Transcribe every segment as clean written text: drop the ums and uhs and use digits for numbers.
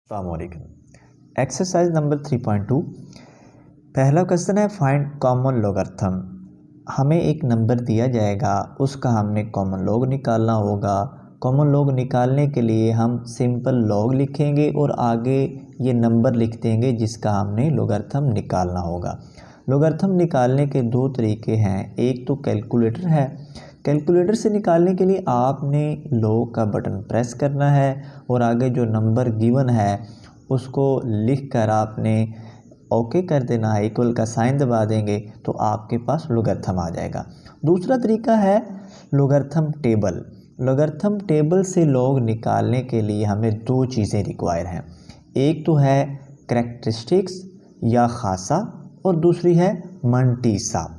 अस्सलामुअलैकुम। Exercise number 3.2 पहला question है फाइंड कॉमन लॉगरिथम। हमें एक नंबर दिया जाएगा, उसका हमने कॉमन लॉग निकालना होगा। कॉमन लॉग निकालने के लिए हम सिंपल लॉग लिखेंगे और आगे ये नंबर लिख देंगे जिसका हमने लॉगरिथम निकालना होगा। लॉगरिथम निकालने के दो तरीके हैं, एक तो कैलकुलेटर है। कैलकुलेटर से निकालने के लिए आपने लॉग का बटन प्रेस करना है और आगे जो नंबर गिवन है उसको लिख कर आपने ओके कर देना है, इक्वल का साइन दबा देंगे तो आपके पास लॉगरिथम आ जाएगा। दूसरा तरीका है लॉगरिथम टेबल। लॉगरिथम टेबल से लॉग निकालने के लिए हमें दो चीज़ें रिक्वायर हैं, एक तो है करैक्टरिस्टिक्स या खासा और दूसरी है मंटीसा।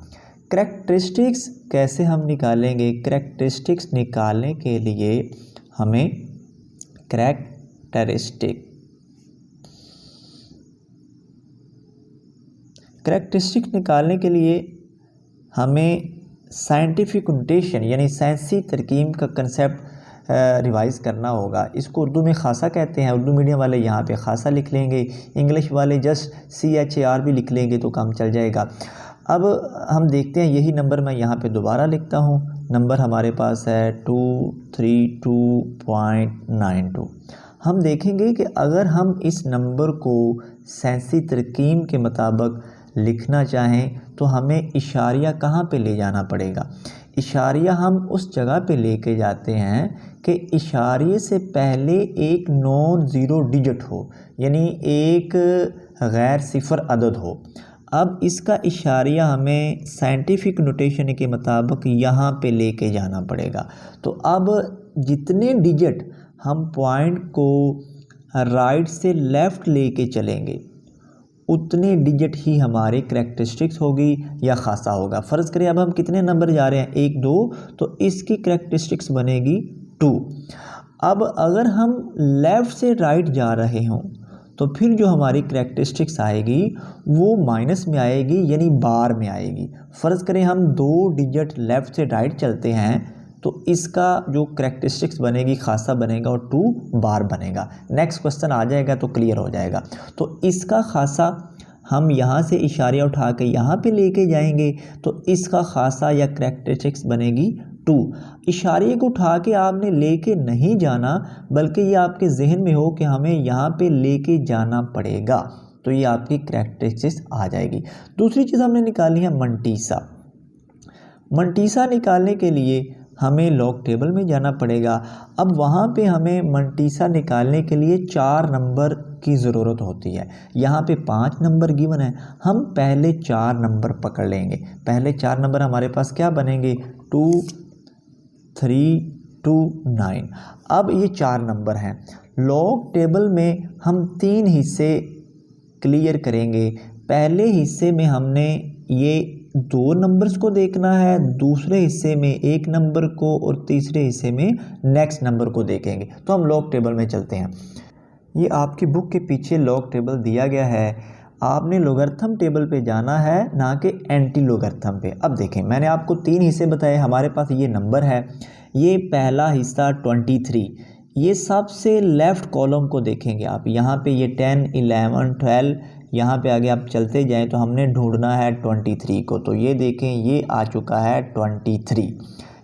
करैक्टरिस्टिक्स कैसे हम निकालेंगे? करैक्टरिस्टिक्स निकालने के लिए हमें करैक्टरिस्टिक्स निकालने के लिए हमें साइंटिफिक नोटेशन यानी साइंसी तरकीब का कंसेप्ट रिवाइज़ करना होगा। इसको उर्दू में खासा कहते हैं। उर्दू मीडियम वाले यहाँ पे खासा लिख लेंगे, इंग्लिश वाले जस्ट CHAR भी लिख लेंगे तो काम चल जाएगा। अब हम देखते हैं, यही नंबर मैं यहाँ पे दोबारा लिखता हूँ। नंबर हमारे पास है 232.92। हम देखेंगे कि अगर हम इस नंबर को साइंसी तरकीब के मुताबिक लिखना चाहें तो हमें इशारिया कहाँ पे ले जाना पड़ेगा। इशारिया हम उस जगह पे लेके जाते हैं कि इशारिये से पहले एक नॉन ज़ीरो डिजिट हो, यानी एक गैर सिफर अदद हो। अब इसका इशारिया हमें साइंटिफिक नोटेशन के मुताबिक यहाँ पे लेके जाना पड़ेगा। तो अब जितने डिजिट हम पॉइंट को राइट से लेफ़्ट लेके चलेंगे उतने डिजिट ही हमारे करैक्टरिस्टिक्स होगी या खासा होगा। फ़र्ज़ करें अब हम कितने नंबर जा रहे हैं, 1 2, तो इसकी करैक्टरिस्टिक्स बनेगी 2। अब अगर हम लेफ़्ट से राइट जा रहे हों तो फिर जो हमारी करैक्टरिस्टिक्स आएगी वो माइनस में आएगी, यानी बार में आएगी। फ़र्ज़ करें हम 2 डिजिट लेफ़्ट से राइट चलते हैं तो इसका जो करैक्टरिस्टिक्स बनेगी खासा बनेगा और 2 बार बनेगा। नेक्स्ट क्वेश्चन आ जाएगा तो क्लियर हो जाएगा। तो इसका खासा हम यहाँ से इशारिया उठा के यहाँ पे लेके जाएंगे तो इसका खासा या करैक्टरिस्टिक्स बनेगी 2। इशारे को उठा के आपने लेके नहीं जाना, बल्कि ये आपके जहन में हो कि हमें यहाँ पे लेके जाना पड़ेगा, तो ये आपकी करैक्टरिस्टिक्स आ जाएगी। दूसरी चीज़ हमने निकाली है मंटीसा। मंटीसा निकालने के लिए हमें लॉग टेबल में जाना पड़ेगा। अब वहाँ पे हमें मंटीसा निकालने के लिए 4 नंबर की ज़रूरत होती है। यहाँ पे 5 नंबर गिवन है, हम पहले 4 नंबर पकड़ लेंगे। पहले 4 नंबर हमारे पास क्या बनेंगे, 2 3 2 9। अब ये 4 नंबर हैं। लॉग टेबल में हम 3 हिस्से क्लियर करेंगे। पहले हिस्से में हमने ये 2 नंबर्स को देखना है, दूसरे हिस्से में 1 नंबर को और तीसरे हिस्से में नेक्स्ट नंबर को देखेंगे। तो हम लॉग टेबल में चलते हैं। ये आपकी बुक के पीछे लॉग टेबल दिया गया है, आपने लॉगरिथम टेबल पे जाना है, ना कि एंटी लॉगरिथम पे। अब देखें, मैंने आपको 3 हिस्से बताए। हमारे पास ये नंबर है, ये पहला हिस्सा 23। ये सबसे लेफ़्ट कॉलम को देखेंगे आप, यहाँ पे ये 10 11 12, यहाँ पे आगे आप चलते जाएं तो हमने ढूंढना है 23 को। तो ये देखें, ये आ चुका है 23,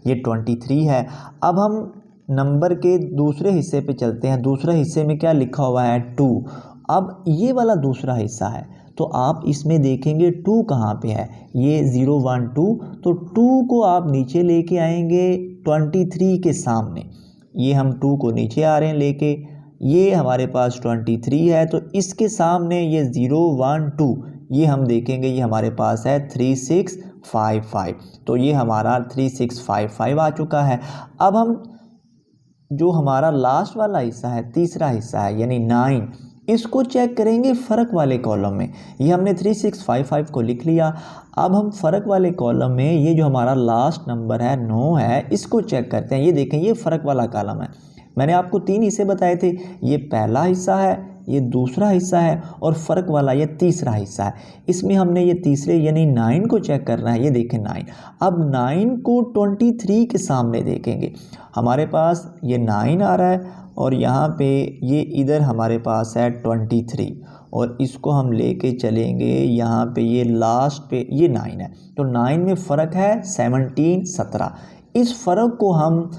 ये 23 है। अब हम नंबर के दूसरे हिस्से पे चलते हैं। दूसरे हिस्से में क्या लिखा हुआ है, 2। अब ये वाला दूसरा हिस्सा है तो आप इसमें देखेंगे 2 कहाँ पे है, ये 0 1 2। तो 2 को आप नीचे लेके आएंगे 23 के सामने। ये हम 2 को नीचे आ रहे हैं लेके, ये हमारे पास 23 है तो इसके सामने ये 0 1 2, ये हम देखेंगे ये हमारे पास है 3655। तो ये हमारा 3655 आ चुका है। अब हम जो हमारा लास्ट वाला हिस्सा है, तीसरा हिस्सा है यानी 9, इसको चेक करेंगे फ़र्क वाले कॉलम में। ये हमने 3655 को लिख लिया। अब हम फ़र्क वाले कॉलम में ये जो हमारा लास्ट नंबर है 9 है, इसको चेक करते हैं। ये देखें, ये फ़र्क वाला कॉलम है। मैंने आपको 3 हिस्से बताए थे, ये पहला हिस्सा है, ये दूसरा हिस्सा है और फ़र्क वाला ये तीसरा हिस्सा है। इसमें हमने ये तीसरे यानी 9 को चेक करना है। ये देखें 9। अब 9 को 23 के सामने देखेंगे, हमारे पास ये 9 आ रहा है और यहाँ पे ये इधर हमारे पास है 23 और इसको हम लेके चलेंगे यहाँ पे, ये लास्ट पे ये 9 है, तो 9 में फ़र्क है 17 17। इस फ़र्क को हम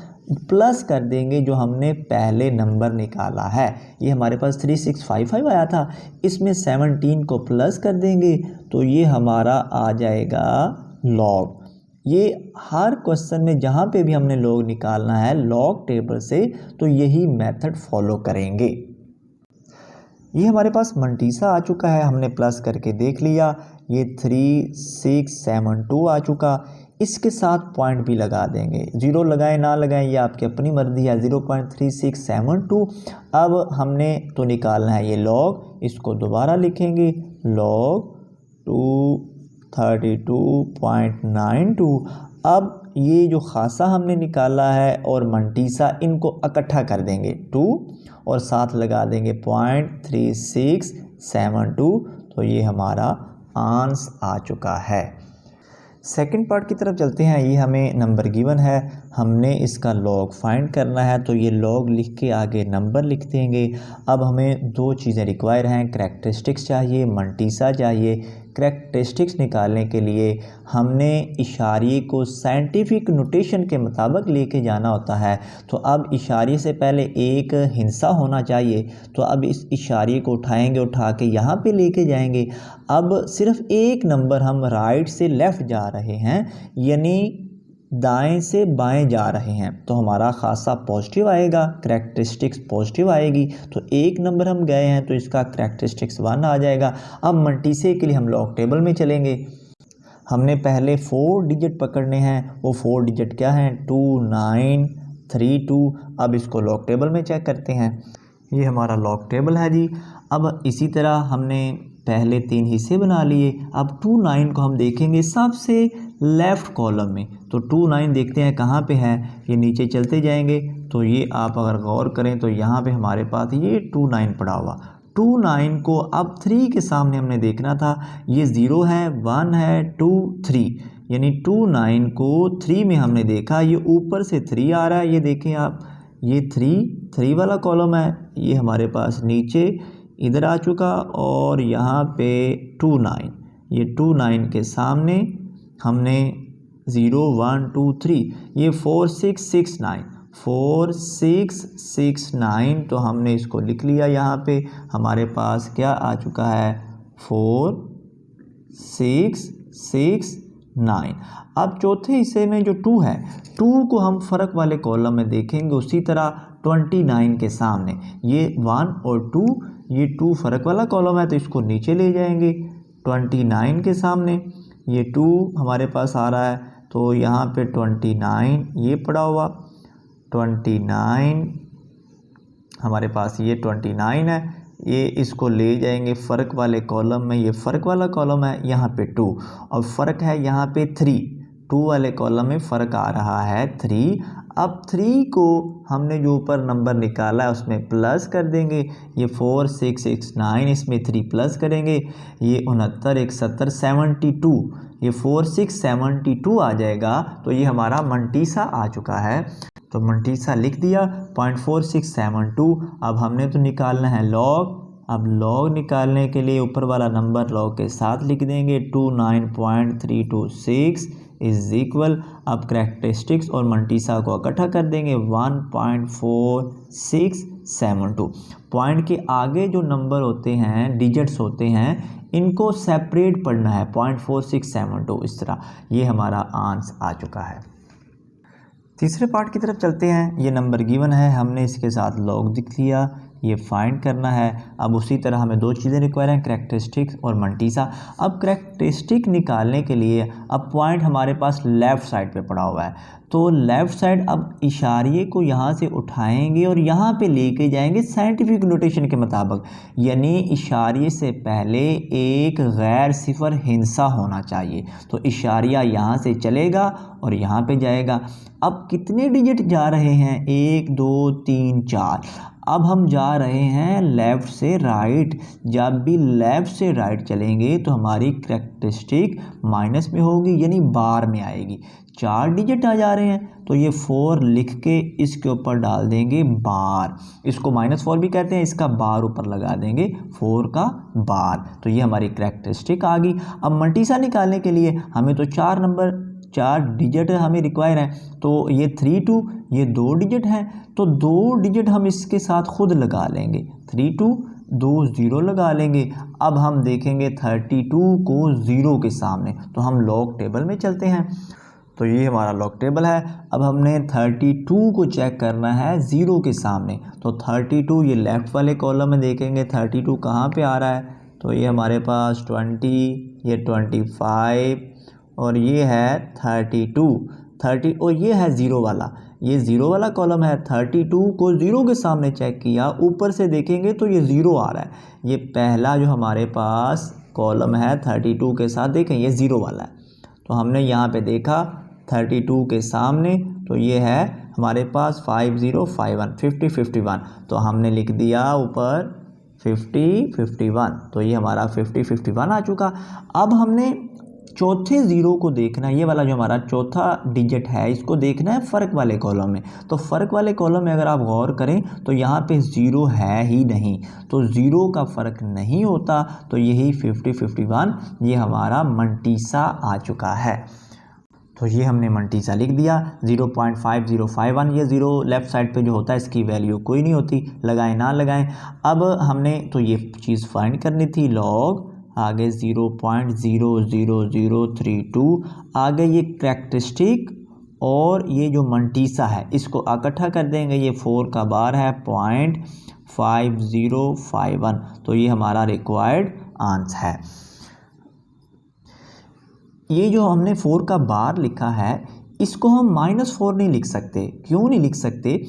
प्लस कर देंगे जो हमने पहले नंबर निकाला है, ये हमारे पास 3655 आया था, इसमें 17 को प्लस कर देंगे तो ये हमारा आ जाएगा लॉग। ये हर क्वेश्चन में जहाँ पे भी हमने लॉग निकालना है लॉग टेबल से, तो यही मेथड फॉलो करेंगे। ये हमारे पास मंटीसा आ चुका है, हमने प्लस करके देख लिया, ये 3672 आ चुका। इसके साथ पॉइंट भी लगा देंगे, जीरो लगाएं ना लगाएं ये आपकी अपनी मर्जी है, 0.3672। अब हमने तो निकालना है ये लॉग, इसको दोबारा लिखेंगे लॉग 232.92। अब ये जो खासा हमने निकाला है और मंटीसा, इनको इकट्ठा कर देंगे 2 और साथ लगा देंगे 0.3672, तो ये हमारा आंसर आ चुका है। सेकंड पार्ट की तरफ चलते हैं। ये हमें नंबर गिवन है, हमने इसका लॉग फाइंड करना है, तो ये लॉग लिख के आगे नंबर लिख देंगे। अब हमें दो चीज़ें रिक्वायर हैं, करैक्टरिस्टिक्स चाहिए, मंटीसा चाहिए। करैक्टरिस्टिक्स निकालने के लिए हमने इशारे को साइंटिफिक नोटेशन के मुताबिक लेके जाना होता है, तो अब इशारे से पहले एक हिंसा होना चाहिए, तो अब इस इशारे को उठाएंगे, उठा के यहाँ पे लेके जाएंगे। अब सिर्फ एक नंबर हम राइट से लेफ़्ट जा रहे हैं, यानी दाएं से बाएं जा रहे हैं, तो हमारा खासा पॉजिटिव आएगा, करैक्टरिस्टिक्स पॉजिटिव आएगी। तो एक नंबर हम गए हैं तो इसका करैक्टरिस्टिक्स 1 आ जाएगा। अब मंटीसे के लिए हम लॉग टेबल में चलेंगे। हमने पहले 4 डिजिट पकड़ने हैं, वो 4 डिजिट क्या हैं, 2932। अब इसको लॉग टेबल में चेक करते हैं, ये हमारा लॉग टेबल है जी। अब इसी तरह हमने पहले 3 हिस्से बना लिए। अब 29 को हम देखेंगे सबसे लेफ़्ट कॉलम में, तो 29 देखते हैं कहाँ पे है, ये नीचे चलते जाएंगे, तो ये आप अगर गौर करें तो यहाँ पे हमारे पास ये 29 पड़ा हुआ। 29 को अब 3 के सामने हमने देखना था, ये 0 है, 1 है, 2 3, यानी 29 को 3 में हमने देखा, ये ऊपर से 3 आ रहा है, ये देखें आप, ये 3 वाला कॉलम है, ये हमारे पास नीचे इधर आ चुका, और यहाँ पे 29, ये 29 के सामने हमने 0 1 2 3, ये 4669 तो हमने इसको लिख लिया। यहाँ पे हमारे पास क्या आ चुका है, 4669। अब चौथे हिस्से में जो 2 है, 2 को हम फ़र्क वाले कॉलम में देखेंगे, उसी तरह 29 के सामने ये 1 और 2, ये 2 फ़र्क वाला कॉलम है, तो इसको नीचे ले जाएंगे। 29 के सामने ये 2 हमारे पास आ रहा है, तो यहाँ पे 29 ये पड़ा हुआ, 29 हमारे पास ये 29 है, ये इसको ले जाएंगे फ़र्क वाले कॉलम में, ये फ़र्क वाला कॉलम है, यहाँ पे 2 और फ़र्क है यहाँ पे 3, 2 वाले कॉलम में फ़र्क आ रहा है 3। अब 3 को हमने जो ऊपर नंबर निकाला है उसमें प्लस कर देंगे, ये 4669, इसमें 3 प्लस करेंगे, ये 69 170 72, ये 4672 आ जाएगा। तो ये हमारा मंटीसा आ चुका है, तो मंटीसा लिख दिया 0.4672। अब हमने तो निकालना है लॉग, अब लॉग निकालने के लिए ऊपर वाला नंबर लॉग के साथ लिख देंगे, 29.326 इज इक्वल, अब करैक्टरिस्टिक्स और मंटीसा को इकट्ठा कर देंगे 1.4672। पॉइंट के आगे जो नंबर होते हैं, डिजिट्स होते हैं, इनको सेपरेट पढ़ना है, 0.4672 इस तरह। ये हमारा आंसर आ चुका है। तीसरे पार्ट की तरफ चलते हैं। ये नंबर गिवन है, हमने इसके साथ लॉग लिख लिया, ये फाइंड करना है। अब उसी तरह हमें दो चीज़ें रिक्वायर हैं, करैक्टरिस्टिक्स और मंटीसा। अब करैक्टरिस्टिक निकालने के लिए अब पॉइंट हमारे पास लेफ़्ट साइड पे पड़ा हुआ है, तो लेफ़्ट साइड अब इशारे को यहाँ से उठाएंगे और यहाँ पे लेके जाएंगे साइंटिफिक नोटेशन के मुताबिक, यानी इशारे से पहले एक गैर सिफर हिंसा होना चाहिए, तो इशारिया यहाँ से चलेगा और यहाँ पे जाएगा। अब कितने डिजिट जा रहे हैं, 1 2 3 4। अब हम जा रहे हैं लेफ़्ट से राइट। जब भी लेफ़्ट से राइट चलेंगे तो हमारी कैरेक्टरिस्टिक माइनस में होगी, यानी बार में आएगी। 4 डिजिट आ जा रहे हैं तो ये 4 लिख के इसके ऊपर डाल देंगे बार। इसको -4 भी कहते हैं, इसका बार ऊपर लगा देंगे 4 का बार। तो ये हमारी कैरेक्टरिस्टिक आ गई। अब मल्टीसा निकालने के लिए हमें तो 4 डिजिट हमें रिक्वायर है, तो ये 32 ये 2 डिजिट हैं, तो 2 डिजिट हम इसके साथ खुद लगा लेंगे। 32 2 0 लगा लेंगे। अब हम देखेंगे 32 को 0 के सामने, तो हम लॉग टेबल में चलते हैं। तो ये हमारा लॉग टेबल है। अब हमने 32 को चेक करना है 0 के सामने, तो 32 ये लेफ़्ट वाले कॉलम में देखेंगे 32 कहाँ पे आ रहा है, तो ये हमारे पास 20, ये 25 और ये है 30 और ये है 0 वाला, ये 0 वाला कॉलम है। 32 को 0 के सामने चेक किया, ऊपर से देखेंगे तो ये 0 आ रहा है। ये पहला जो हमारे पास कॉलम है 32 के साथ, देखें ये 0 वाला है, तो हमने यहाँ पे देखा 32 के सामने, तो ये है हमारे पास 5051 51, तो हमने लिख दिया ऊपर 51, तो ये हमारा 51 आ चुका। अब हमने चौथे 0 को देखना है, ये वाला जो हमारा चौथा डिजिट है इसको देखना है फ़र्क वाले कॉलम में। तो फ़र्क वाले कॉलम में अगर आप गौर करें तो यहाँ पे 0 है ही नहीं, तो 0 का फ़र्क नहीं होता, तो यही 51 ये हमारा मल्टीसा आ चुका है। तो ये हमने मल्टीसा लिख दिया। 0.5051 ये 0 लेफ़्ट साइड पे जो होता है इसकी वैल्यू कोई नहीं होती, लगाएं ना लगाएं। अब हमने तो ये चीज़ फाइंड करनी थी, लॉग आगे 0.00032, आगे ये कैरेक्टरिस्टिक और ये जो मल्टीसा है इसको इकट्ठा कर देंगे। ये 4 का बार है 0.5051, तो ये हमारा रिक्वायर्ड आंसर है। ये जो हमने 4 का बार लिखा है इसको हम -4 नहीं लिख सकते। क्यों नहीं लिख सकते?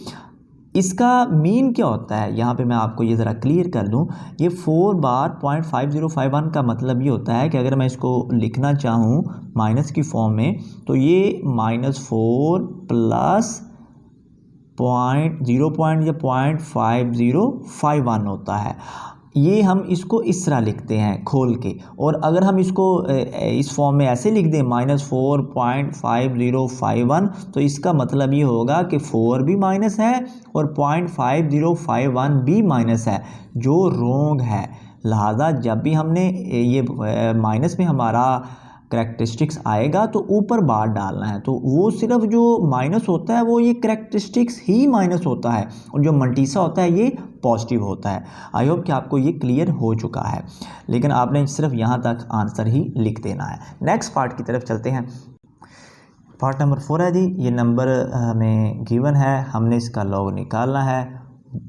इसका मीन क्या होता है, यहाँ पे मैं आपको ये ज़रा क्लियर कर दूँ। ये 4 बार 0.5051 का मतलब ये होता है कि अगर मैं इसको लिखना चाहूँ माइनस की फॉर्म में, तो ये -4 प्लस 0.5051 होता है। ये हम इसको इस तरह लिखते हैं खोल के, और अगर हम इसको इस फॉर्म में ऐसे लिख दें -4.5051, तो इसका मतलब ये होगा कि 4 भी माइनस है और 0.5051 भी माइनस है, जो रोंग है। लिहाजा जब भी हमने ये माइनस में हमारा कैरेक्टरिस्टिक्स आएगा तो ऊपर बार डालना है, तो वो सिर्फ जो माइनस होता है वो ये कैरेक्टरिस्टिक्स ही माइनस होता है, और जो मल्टीसा होता है ये पॉजिटिव होता है। आई होप कि आपको ये क्लियर हो चुका है, लेकिन आपने सिर्फ यहाँ तक आंसर ही लिख देना है। नेक्स्ट पार्ट की तरफ चलते हैं। पार्ट नंबर 4 है जी, ये नंबर हमें गिवन है, हमने इसका लॉग निकालना है।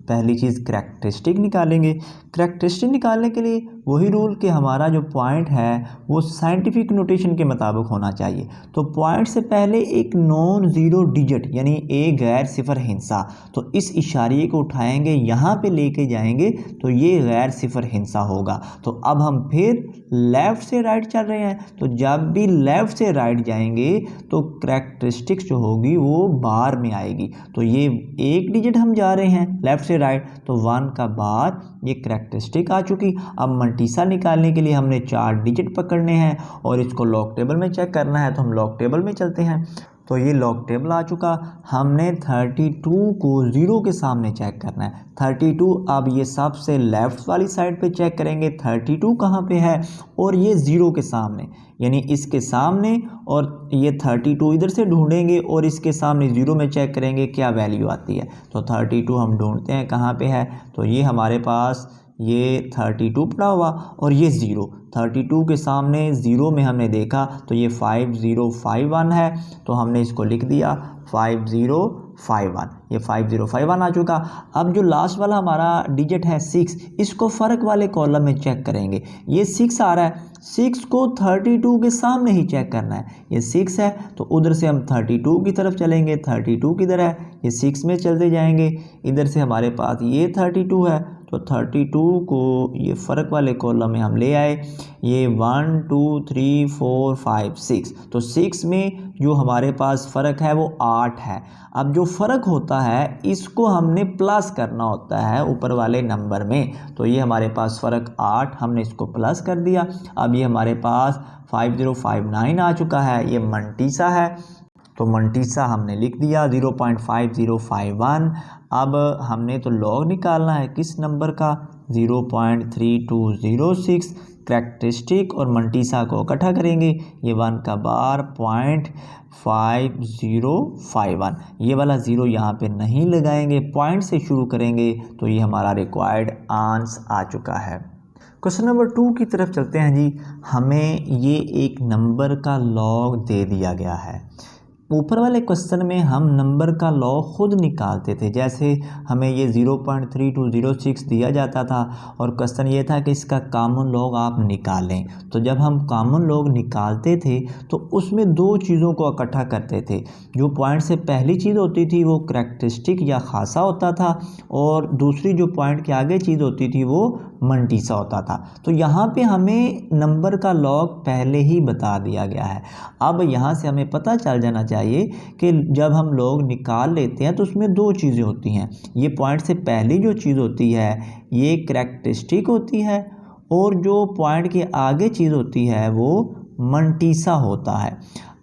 पहली चीज़ कैरेक्टरिस्टिक निकालेंगे। कैरेक्टरिस्टिक निकालने के लिए वही रूल कि हमारा जो पॉइंट है वो साइंटिफिक नोटेशन के मुताबिक होना चाहिए। तो पॉइंट से पहले एक नॉन ज़ीरो डिजिट यानी एक गैर सिफर हिंसा, तो इस इशारे को उठाएंगे यहाँ पे लेके जाएंगे तो ये गैर सिफर हिंसा होगा। तो अब हम फिर लेफ़्ट से राइट चल रहे हैं, तो जब भी लेफ़्ट से राइट जाएंगे तो कैरेक्टरिस्टिक्स जो होगी वो बार में आएगी। तो ये एक डिजिट हम जा रहे हैं लेफ़्ट से राइट, तो 1 का बार ये कैरेक्टरिस्टिक आ चुकी। अब मल्टीसा निकालने के लिए हमने 4 डिजिट पकड़ने हैं और इसको लॉग टेबल में चेक करना है, तो हम लॉग टेबल में चलते हैं। तो ये लॉग टेबल आ चुका। हमने 32 को 0 के सामने चेक करना है। 32 अब ये सबसे लेफ़्ट वाली साइड पे चेक करेंगे 32 कहाँ पे है, और ये 0 के सामने यानी इसके सामने, और ये 32 इधर से ढूंढेंगे और इसके सामने 0 में चेक करेंगे क्या वैल्यू आती है। तो 32 हम ढूंढते हैं कहाँ पे है, तो ये हमारे पास ये 32 पड़ा हुआ और ये 0, 32 के सामने 0 में हमने देखा तो ये 5051 है, तो हमने इसको लिख दिया 5051, ये 5051 आ चुका। अब जो लास्ट वाला हमारा डिजिट है 6, इसको फ़र्क वाले कॉलम में चेक करेंगे। ये 6 आ रहा है, 6 को 32 के सामने ही चेक करना है। ये 6 है तो उधर से हम 32 की तरफ चलेंगे। 32 किधर है, ये 6 में चलते जाएंगे। इधर से हमारे पास ये 32 है तो तो 32 को ये फ़र्क वाले कॉलम में हम ले आए। ये 1 2 3 4 5 6, तो 6 में जो हमारे पास फ़र्क है वो 8 है। अब जो फ़र्क होता है इसको हमने प्लस करना होता है ऊपर वाले नंबर में, तो ये हमारे पास फ़र्क 8, हमने इसको प्लस कर दिया। अब ये हमारे पास 5059 आ चुका है, ये मंटीसा है, तो मंटीसा हमने लिख दिया 0.5051। अब हमने तो लॉग निकालना है किस नंबर का, 0.3206। करैक्टरिस्टिक और मंटीसा को इकट्ठा करेंगे, ये 1 का बार 0.5051, ये वाला ज़ीरो यहाँ पे नहीं लगाएंगे, पॉइंट से शुरू करेंगे, तो ये हमारा रिक्वायर्ड आंसर आ चुका है। क्वेश्चन नंबर 2 की तरफ चलते हैं जी। हमें ये एक नंबर का लॉग दे दिया गया है। ऊपर वाले क्वेश्चन में हम नंबर का लॉग खुद निकालते थे, जैसे हमें ये 0.3206 दिया जाता था और क्वेश्चन ये था कि इसका कॉमन लॉग आप निकालें। तो जब हम कॉमन लॉग निकालते थे तो उसमें दो चीज़ों को इकट्ठा करते थे। जो पॉइंट से पहली चीज़ होती थी वो करैक्टरिस्टिक या खासा होता था, और दूसरी जो पॉइंट के आगे चीज़ होती थी वो मंटीसा होता था। तो यहाँ पे हमें नंबर का लॉग पहले ही बता दिया गया है। अब यहाँ से हमें पता चल जाना चाहिए कि जब हम लॉग निकाल लेते हैं तो उसमें दो चीज़ें होती हैं। ये पॉइंट से पहली जो चीज़ होती है ये करैक्टरिस्टिक होती है, और जो पॉइंट के आगे चीज़ होती है वो मंटीसा होता है।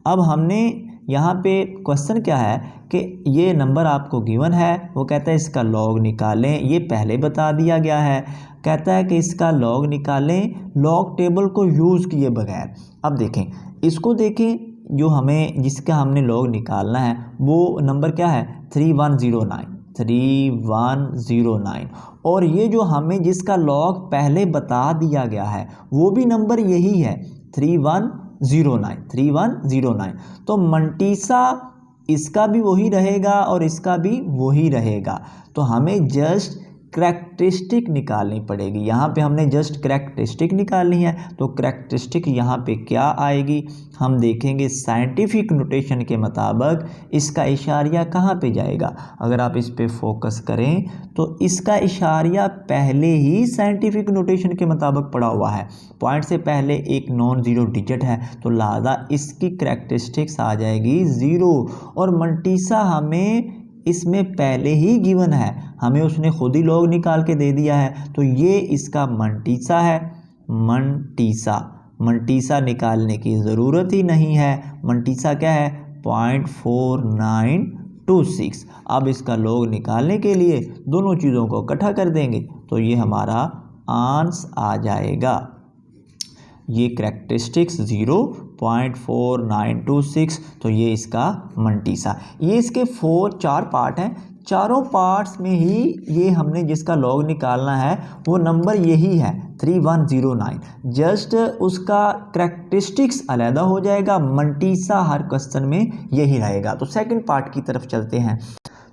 अब हमने यहाँ पे क्वेश्चन क्या है कि ये नंबर आपको गिवन है, वो कहता है इसका लॉग निकालें, ये पहले बता दिया गया है। कहता है कि इसका लॉग निकालें लॉग टेबल को यूज़ किए बगैर। अब देखें, इसको देखें, जो हमें जिसका हमने लॉग निकालना है वो नंबर क्या है 3109, और ये जो हमें जिसका लॉग पहले बता दिया गया है वो भी नंबर यही है 3109। तो मंटीसा इसका भी वही रहेगा और इसका भी वही रहेगा। तो हमें जस्ट करैक्टरिस्टिक निकालनी पड़ेगी। यहाँ पे हमने जस्ट करैक्टरिस्टिक निकालनी है, तो करैक्टरिस्टिक यहाँ पे क्या आएगी हम देखेंगे। साइंटिफिक नोटेशन के मुताबिक इसका इशारिया कहाँ पे जाएगा, अगर आप इस पे फोकस करें तो इसका इशारिया पहले ही साइंटिफिक नोटेशन के मुताबिक पड़ा हुआ है। पॉइंट से पहले एक नॉन ज़ीरो डिजिट है, तो लिहाजा इसकी करैक्टरिस्टिक्स आ जाएगी 0, और मंटीसा हमें इसमें पहले ही गिवन है, हमें उसने खुद ही लॉग निकाल के दे दिया है, तो ये इसका मंटीसा है। मंटीसा निकालने की ज़रूरत ही नहीं है। मंटीसा क्या है 0.4926। अब इसका लॉग निकालने के लिए दोनों चीज़ों को इकट्ठा कर देंगे, तो ये हमारा आंसर आ जाएगा। ये करैक्टरिस्टिक्स 0.4926, तो ये इसका मंटीसा। ये इसके 4 पार्ट हैं, चारों पार्ट्स में ही ये हमने जिसका लॉग निकालना है वो नंबर यही है 3109। जस्ट उसका करैक्टरिस्टिक्स अलग हो जाएगा, मंटीसा हर क्वेश्चन में यही रहेगा। तो सेकंड पार्ट की तरफ चलते हैं।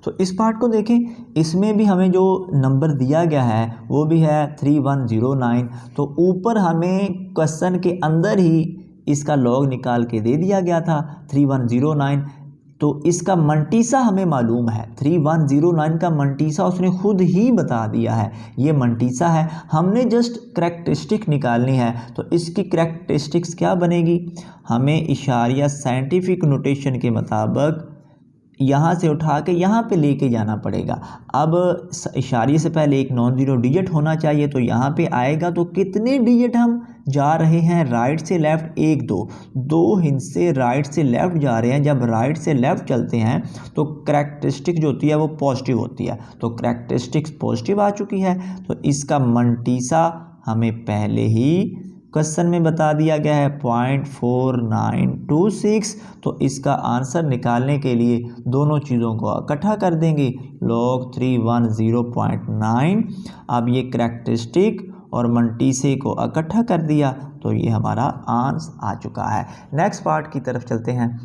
तो इस पार्ट को देखें, इसमें भी हमें जो नंबर दिया गया है वो भी है 3109। तो ऊपर हमें क्वेश्चन के अंदर ही इसका लॉग निकाल के दे दिया गया था 3109। तो इसका मंटीसा हमें मालूम है, 3109 का मंटीसा उसने खुद ही बता दिया है, ये मंटीसा है। हमने जस्ट करैक्टरिस्टिक निकालनी है, तो इसकी करैक्टरिस्टिक्स क्या बनेगी, हमें इशारिया साइंटिफिक नोटेशन के मुताबिक यहाँ से उठा के यहाँ पे लेके जाना पड़ेगा। अब इशारे से पहले एक नॉन ज़ीरो डिजिट होना चाहिए, तो यहाँ पे आएगा। तो कितने डिजिट हम जा रहे हैं राइट से लेफ़्ट, 1 2 हिंस से राइट से लेफ़्ट जा रहे हैं। जब राइट से लेफ़्ट चलते हैं तो करैक्टरिस्टिक जो होती है वो पॉजिटिव होती है, तो करैक्टरिस्टिक्स पॉजिटिव आ चुकी है। तो इसका मंटीसा हमें पहले ही क्वेश्चन में बता दिया गया है 0.4926। तो इसका आंसर निकालने के लिए दोनों चीज़ों को इकट्ठा कर देंगे, log 310.9। अब ये करैक्टरिस्टिक और मंटीसे को इकट्ठा कर दिया, तो ये हमारा आंसर आ चुका है। नेक्स्ट पार्ट की तरफ चलते हैं।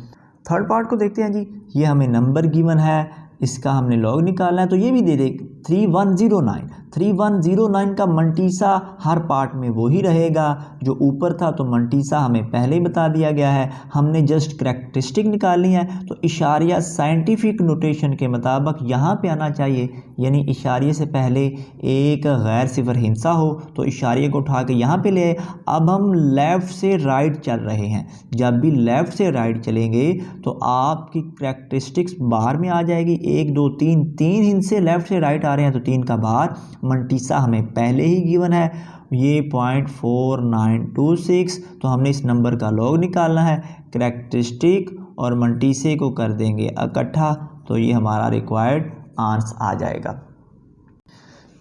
थर्ड पार्ट को देखते हैं जी। ये हमें नंबर गिवन है, इसका हमने लॉग निकालना है, तो ये भी दे दे 3109 का मंटीसा हर पार्ट में वही रहेगा जो ऊपर था, तो मंटीसा हमें पहले ही बता दिया गया है। हमने जस्ट करैक्टरिस्टिक निकालनी है, तो इशारिया साइंटिफिक नोटेशन के मुताबिक यहाँ पे आना चाहिए, यानी इशारे से पहले एक गैर सिफर हिंसा हो तो इशारे को उठा के यहाँ पे ले आए। अब हम लेफ़्ट से राइट चल रहे हैं, जब भी लेफ़्ट से राइट चलेंगे तो आपकी करैक्टरिस्टिक्स बाहर में आ जाएगी। 1 2 3 3 हिंसे लेफ़्ट से राइट आ रहे हैं, तो 3 का बाहर मंटीसा हमें पहले ही गिवन है, ये 0.4926, तो हमने इस नंबर का लॉग निकालना है। करैक्टरिस्टिक और मंटीसे को कर देंगे इकट्ठा, तो ये हमारा रिक्वायर्ड आंसर आ जाएगा।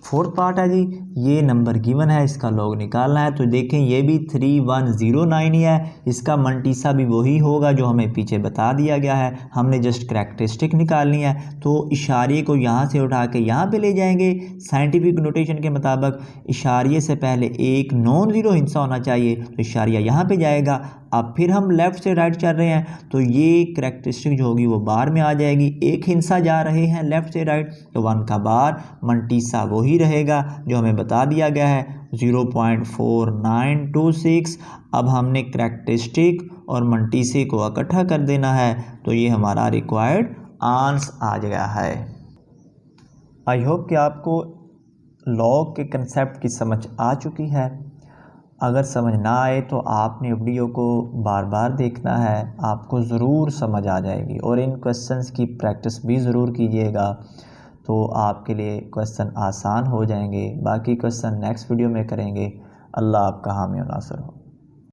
फोर्थ पार्ट है जी, ये नंबर गिवन है, इसका लॉग निकालना है। तो देखें ये भी 3109 ही है, इसका मंटीसा भी वही होगा जो हमें पीछे बता दिया गया है। हमने जस्ट करैक्टरिस्टिक निकालनी है, तो इशारे को यहाँ से उठा के यहाँ पे ले जाएंगे। साइंटिफिक नोटेशन के मुताबिक इशारे से पहले एक नॉन ज़ीरो हिस्सा होना चाहिए, तो इशारिया यहाँ पे जाएगा। अब फिर हम लेफ़्ट से राइट चल रहे हैं, तो ये करैक्टरिस्टिक जो होगी वो बार में आ जाएगी। एक हिंसा जा रहे हैं लेफ़्ट से राइट, तो 1 का बार मंटीसा वही रहेगा जो हमें बता दिया गया है 0.4926। अब हमने करैक्टरिस्टिक और मंटीसे को इकट्ठा कर देना है, तो ये हमारा रिक्वायर्ड आंसर आ गया है। आई होप कि आपको लॉग के कंसेप्ट की समझ आ चुकी है। अगर समझ ना आए तो आपने वीडियो को बार बार देखना है, आपको ज़रूर समझ आ जाएगी। और इन क्वेश्चंस की प्रैक्टिस भी ज़रूर कीजिएगा, तो आपके लिए क्वेश्चन आसान हो जाएंगे। बाकी क्वेश्चन नेक्स्ट वीडियो में करेंगे। अल्लाह आपका हामी और नासर हो।